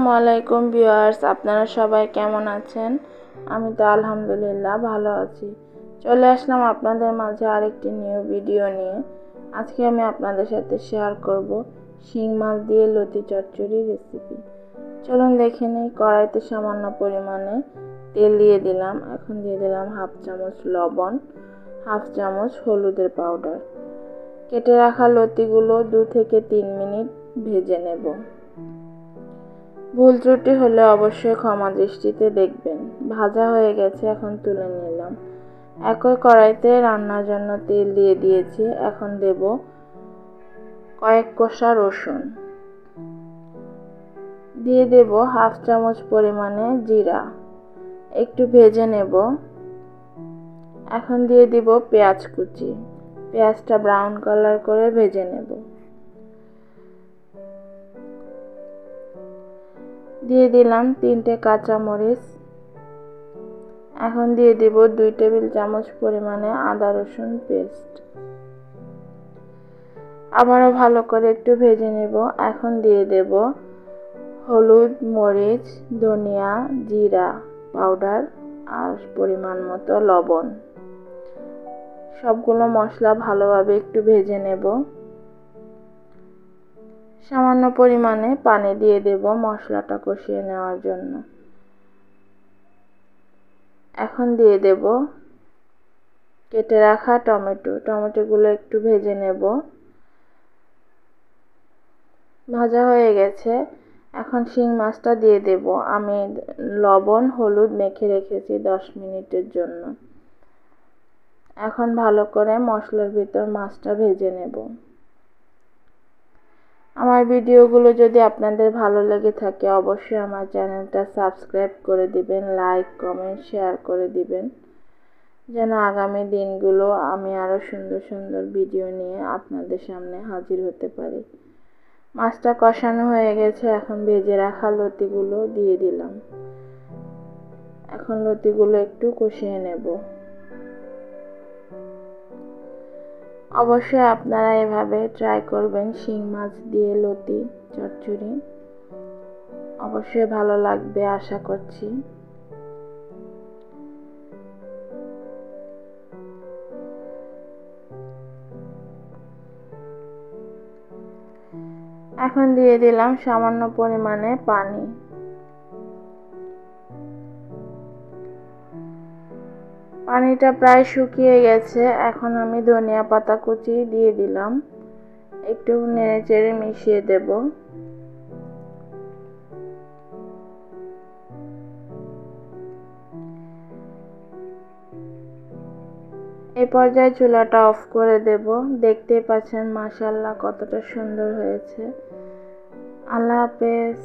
আসসালামু আলাইকুম ভিউয়ার্স, আপনারা সবাই কেমন আছেন? আমি তো আলহামদুলিল্লাহ ভালো আছি। চলে আসলাম আপনাদের মাঝে আরেকটি নিউ ভিডিও নিয়ে। আজকে আমি আপনাদের সাথে শেয়ার করব শিং মাছ দিয়ে লতি চচ্চড়ি রেসিপি। চলুন দেখে নিই। কড়াইতে সামান্য পরিমাণে তেল দিয়ে দিলাম। এখন দিয়ে দিলাম হাফ চামচ লবণ, হাফ চামচ হলুদের পাউডার। কেটে রাখা লতিগুলো 2 থেকে 3 মিনিট ভেজে নেব। ভুল ত্রুটি হলে অবশ্যই ক্ষমা দৃষ্টিতে দেখবেন। ভাজা হয়ে গেছে, এখন তুলে নিলাম। একই কড়াইতে রান্নার জন্য তেল দিয়ে দিয়েছি। এখন দেব কয়েক কোয়া রসুন, দিয়ে দেব হাফ চামচ পরিমাণে জিরা, একটু ভেজে নেব। এখন দিয়ে দিব পেঁয়াজ কুচি, পেঁয়াজটা ব্রাউন কালার করে ভেজে নেব। দিয়ে দিলাম 3টে কাঁচামরিচ। এখন দিয়ে দিব 2 টেবিল চামচ পরিমাণে আদা রসুন পেস্ট। আবারও ভালো করে একটু ভেজে নেব। এখন দিয়ে দেব হলুদ, মরিচ, ধনিয়া, জিরা পাউডার আর পরিমাণ মতো লবণ। সবগুলো মশলা ভালোভাবে একটু ভেজে নেব। সামান্য পরিমাণে পানি দিয়ে দেব মশলাটা কষিয়ে নেওয়ার জন্য। এখন দিয়ে দেব কেটে রাখা টমেটোগুলো একটু ভেজে নেব। ভাজা হয়ে গেছে। এখন শিং মাছটা দিয়ে দেব। আমি লবণ হলুদ মেখে রেখেছি 10 মিনিটের জন্য। এখন ভালো করে মশলার ভিতর মাছটা ভেজে নেব। আমার ভিডিওগুলো যদি আপনাদের ভালো লেগে থাকে অবশ্যই আমার চ্যানেলটা সাবস্ক্রাইব করে দিবেন, লাইক কমেন্ট শেয়ার করে দিবেন, যেন আগামী দিনগুলো আমি আরও সুন্দর সুন্দর ভিডিও নিয়ে আপনাদের সামনে হাজির হতে পারি। মাছটা কষানো হয়ে গেছে। এখন ভেজে রাখা লতিগুলো দিয়ে দিলাম। এখন লতিগুলো একটু কষিয়ে নেব। অবশ্যই আপনারা এভাবে ট্রাই করবেন শিং মাছ দিয়ে লতি চচ্চড়ি। অবশ্যই ভালো লাগবে আশা করছি। এখন দিয়ে দিলাম সামান্য পরিমাণে পানি। পানিটা প্রায় শুকিয়ে গেছে। এখন আমি ধনিয়া পাতা কুচি দিয়ে দিলাম। একটু নেড়েচেড়ে মিশিয়ে দেব। এই পর্যায়ে চুলাটা অফ করে দেব। দেখতেই পাচ্ছেন মাশাআল্লাহ কতটা সুন্দর হয়েছে। আল্লাহ হাফেজ।